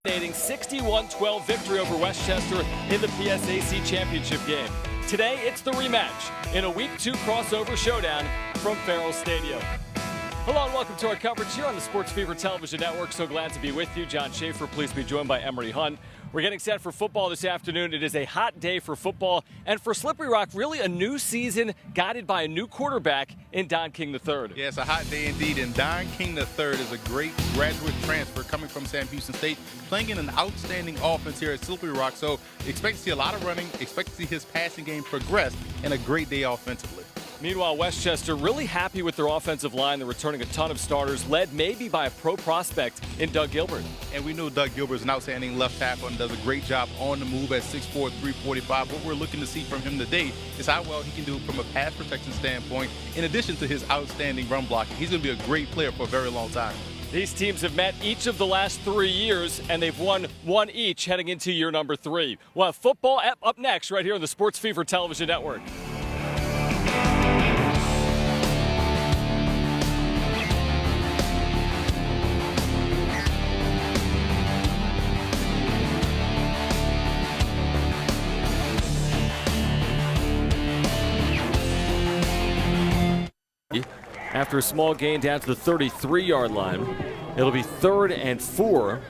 Fascinating 61-12 victory over Westchester in the PSAC championship game. Today, it's the rematch in a Week 2 crossover showdown from Farrell Stadium. Hello and welcome to our coverage here on the Sports Fever Television Network. So glad to be with you. John Schaefer, pleased to be joined by Emory Hunt. We're getting set for football this afternoon. It is a hot day for football and for Slippery Rock, really a new season guided by a new quarterback in Don King III. Yeah, it's a hot day indeed, and Don King III is a great graduate transfer coming from Sam Houston State, playing in an outstanding offense here at Slippery Rock. So expect to see a lot of running, expect to see his passing game progress, and a great day offensively. Meanwhile, Westchester really happy with their offensive line. They're returning a ton of starters, led maybe by a pro prospect in Doug Gilbert. And we know Doug Gilbert is an outstanding left tackle and does a great job on the move at 6'4", 345. What we're looking to see from him today is how well he can do from a pass protection standpoint, in addition to his outstanding run blocking. He's going to be a great player for a very long time. These teams have met each of the last 3 years, and they've won one each heading into year number 3. We'll have football up next right here on the Sports Fever Television Network. After a small gain down to the 33-yard line, it'll be 3rd and 4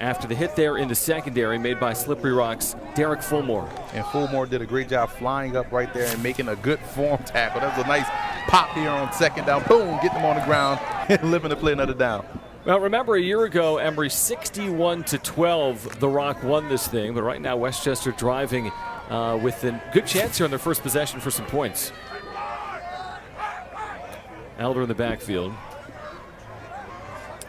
after the hit there in the secondary made by Slippery Rock's Derek Fulmore. And Fulmore did a great job flying up right there and making a good form tackle. That was a nice pop here on 2nd down. Boom, getting them on the ground and living to play another down. Well, remember a year ago, Emory, 61-12, the Rock won this thing. But right now, Westchester driving with a good chance here on their first possession for some points. Elder in the backfield.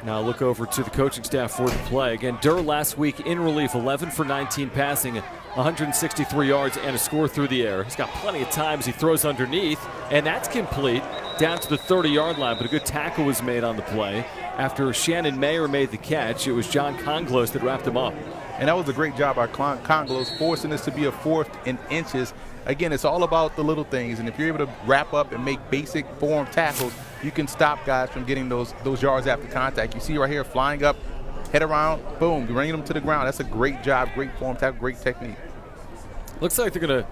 Now look over to the coaching staff for the play. Again, Durr last week in relief, 11 for 19 passing, 163 yards and a score through the air. He's got plenty of times he throws underneath, and that's complete down to the 30-yard line, but a good tackle was made on the play. After Shannon Mayer made the catch, it was John Conglos that wrapped him up. And that was a great job by Conglos, forcing this to be a 4th and inches. Again, it's all about the little things, and if you're able to wrap up and make basic form tackles, you can stop guys from getting those yards after contact. You see right here, flying up, head around, boom, bringing them to the ground. That's a great job, great form tackle, great technique. Looks like they're going to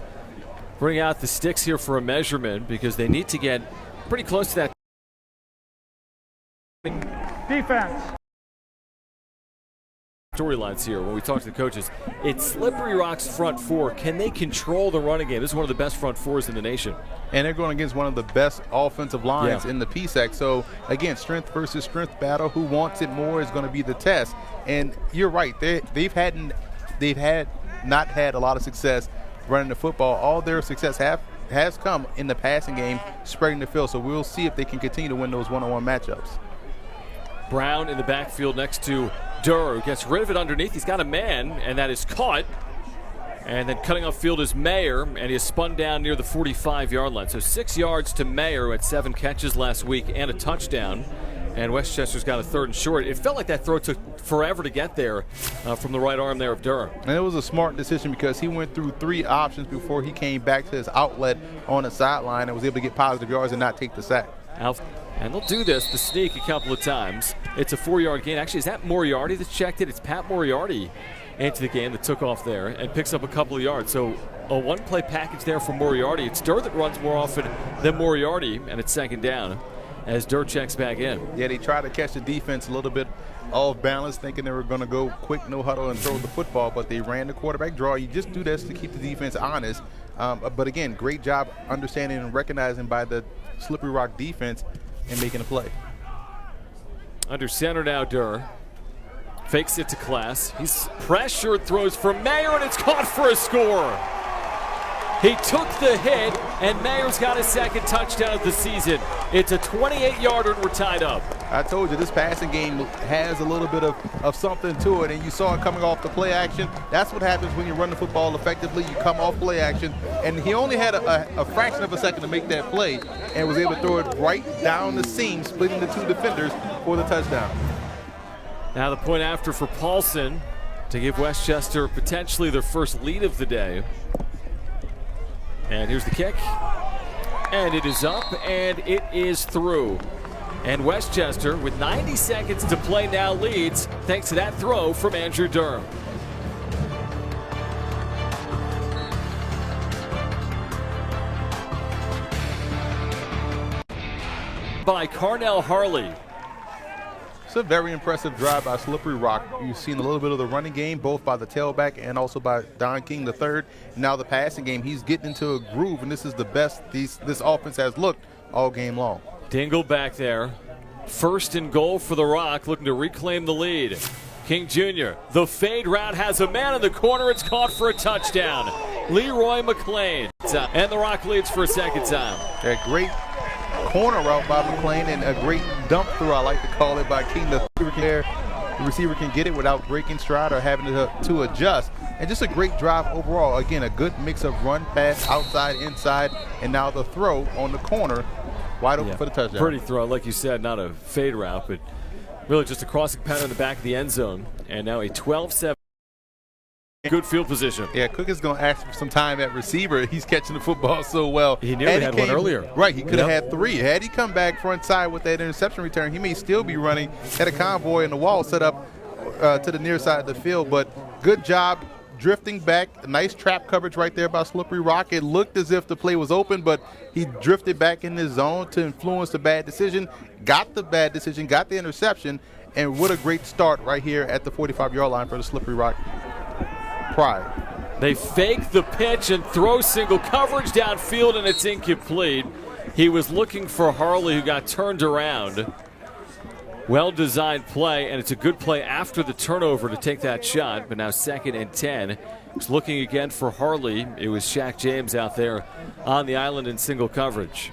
bring out the sticks here for a measurement because they need to get pretty close to that. Defense. Storylines here when we talk to the coaches. It's Slippery Rock's front four. Can they control the running game? This is one of the best front fours in the nation. And they're going against one of the best offensive lines in the PSAC. So, again, strength versus strength battle. Who wants it more is going to be the test. And you're right. They've not had a lot of success running the football. All their success has come in the passing game, spreading the field. So we'll see if they can continue to win those one-on-one matchups. Brown in the backfield next to Durr, who gets rid of it underneath. He's got a man, and that is caught. And then cutting off field is Mayer, and he is spun down near the 45-yard line. So 6 yards to Mayer, who had 7 catches last week and a touchdown. And Westchester's got a 3rd and short. It felt like that throw took forever to get there from the right arm there of Durr. And it was a smart decision because he went through 3 options before he came back to his outlet on the sideline and was able to get positive yards and not take the sack. And they'll do this, the sneak, a couple of times. It's a 4-yard gain. Actually, is that Moriarty that's checked it? It's Pat Moriarty into the game that took off there and picks up a couple of yards. So a one-play package there for Moriarty. It's Durr that runs more often than Moriarty, and it's 2nd down as Durr checks back in. Yeah, they tried to catch the defense a little bit off balance, thinking they were going to go quick, no huddle, and throw the football, but they ran the quarterback draw. You just do this to keep the defense honest. But again, great job understanding and recognizing by the Slippery Rock defense and making a play. Under center now, Durr. Fakes it to Class. He's pressured, throws for Mayer, and it's caught for a score. He took the hit, and Mayer's got his 2nd touchdown of the season. It's a 28-yarder, and we're tied up. I told you, this passing game has a little bit of something to it, and you saw it coming off the play action. That's what happens when you run the football effectively. You come off play action, and he only had a fraction of a second to make that play and was able to throw it right down the seam, splitting the 2 defenders for the touchdown. Now the point after for Paulson to give Westchester potentially their first lead of the day. And here's the kick. And it is up, and it is through. And Westchester, with 90 seconds to play now, leads thanks to that throw from Andrew Durham. By Carnell Harley. It's a very impressive drive by Slippery Rock. You've seen a little bit of the running game, both by the tailback and also by Don King III. Now the passing game, he's getting into a groove, and this is the best this offense has looked all game long. Dingle back there. First and goal for the Rock, looking to reclaim the lead. King Jr., the fade route has a man in the corner. It's caught for a touchdown. Leroy McLean. And the Rock leads for a second time. A great corner route by McLean and a great dump through, I like to call it, by King. The receiver can get it without breaking stride or having to adjust. And just a great drive overall. Again, a good mix of run, pass, outside, inside, and now the throw on the corner, wide open for the touchdown. Pretty throw, like you said, not a fade route, but really just a crossing pattern in the back of the end zone. And now a 12-7. Good field position. Yeah, Cook is going to ask for some time at receiver. He's catching the football so well. He nearly had one earlier. Right, he could have had 3. Had he come back front side with that interception return, he may still be running, had a convoy in the wall set up to the near side of the field. But good job drifting back. Nice trap coverage right there by Slippery Rock. It looked as if the play was open, but he drifted back in his zone to influence the bad decision. Got the bad decision, got the interception, and what a great start right here at the 45-yard line for the Slippery Rock Pride. They fake the pitch and throw single coverage downfield, and it's incomplete. He was looking for Harley, who got turned around. Well-designed play, and it's a good play after the turnover to take that shot, but now 2nd and 10. He's looking again for Harley. It was Shaq James out there on the island in single coverage.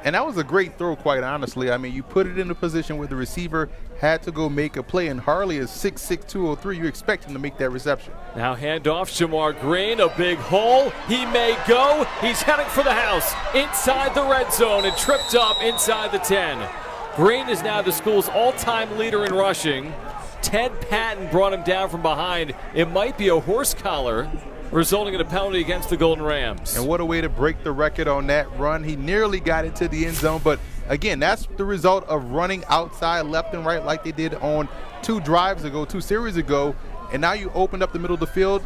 And that was a great throw, quite honestly. I mean, you put it in a position where the receiver had to go make a play, and Harley is 6'6", 203. You expect him to make that reception. Now handoff, Shamar Green, a big hole. He may go. He's heading for the house inside the red zone and tripped up inside the 10. Green is now the school's all-time leader in rushing. Ted Patton brought him down from behind. It might be a horse collar, resulting in a penalty against the Golden Rams. And what a way to break the record on that run. He nearly got into the end zone, but again, that's the result of running outside left and right like they did on 2 series ago, and now you opened up the middle of the field.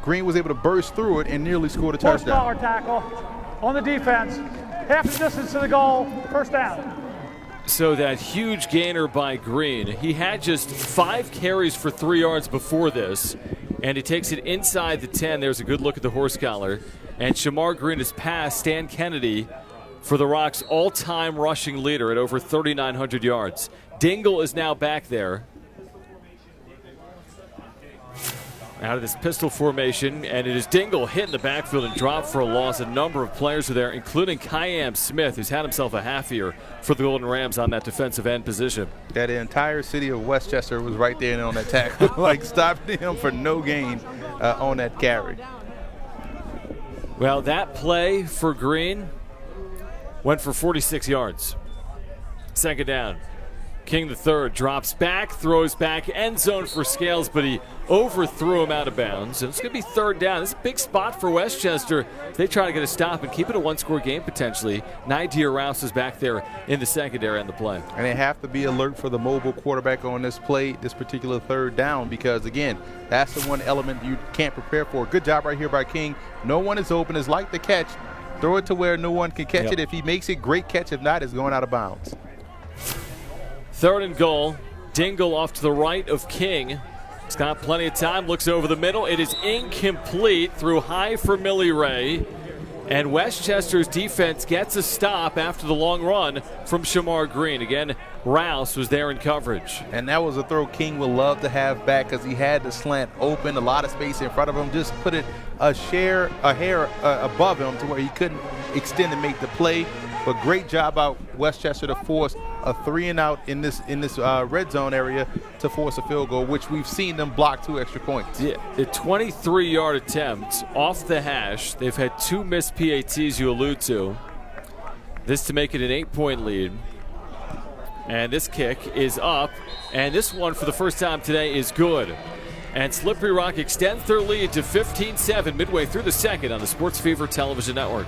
Green was able to burst through it and nearly scored a touchdown. Horse collar tackle on the defense. Half the distance to the goal, first down. So that huge gainer by Green, he had just 5 carries for 3 yards before this, and he takes it inside the 10. There's a good look at the horse collar. And Shamar Green has passed Stan Kennedy for the Rock's all-time rushing leader at over 3,900 yards. Dingle is now back there out of this pistol formation, and it is Dingle hitting the backfield and dropped for a loss. A number of players are there, including Kyam Smith, who's had himself a half year for the Golden Rams on that defensive end position. Yeah, the entire city of Westchester was right there on that tackle, like stopping him for no gain on that carry. Well, that play for Green went for 46 yards. 2nd down. King III drops back, throws back, end zone for Scales, but he overthrew him out of bounds. And it's going to be 3rd down. This is a big spot for Westchester. They try to get a stop and keep it a 1-score game potentially. Nydia Rouse is back there in the secondary on the play. And they have to be alert for the mobile quarterback on this play, this particular 3rd down, because, again, that's the one element you can't prepare for. Good job right here by King. No one is open. It's like the catch. Throw it to where no one can catch it. If he makes it, great catch. If not, it's going out of bounds. 3rd and goal. Dingle off to the right of King. He's got plenty of time. Looks over the middle. It is incomplete. Through high for Millie Ray. And Westchester's defense gets a stop after the long run from Shamar Green. Again, Rouse was there in coverage. And that was a throw King would love to have back because he had the slant open, a lot of space in front of him. Just put it a hair above him to where he couldn't extend and make the play. But great job out Westchester to force a 3-and-out in this red zone area to force a field goal, which we've seen them block 2 extra points. Yeah, a 23-yard attempt off the hash. They've had 2 missed PATs you allude to. This to make it an 8-point lead. And this kick is up, and this one for the first time today is good. And Slippery Rock extends their lead to 15-7 midway through the 2nd on the Sports Fever Television Network.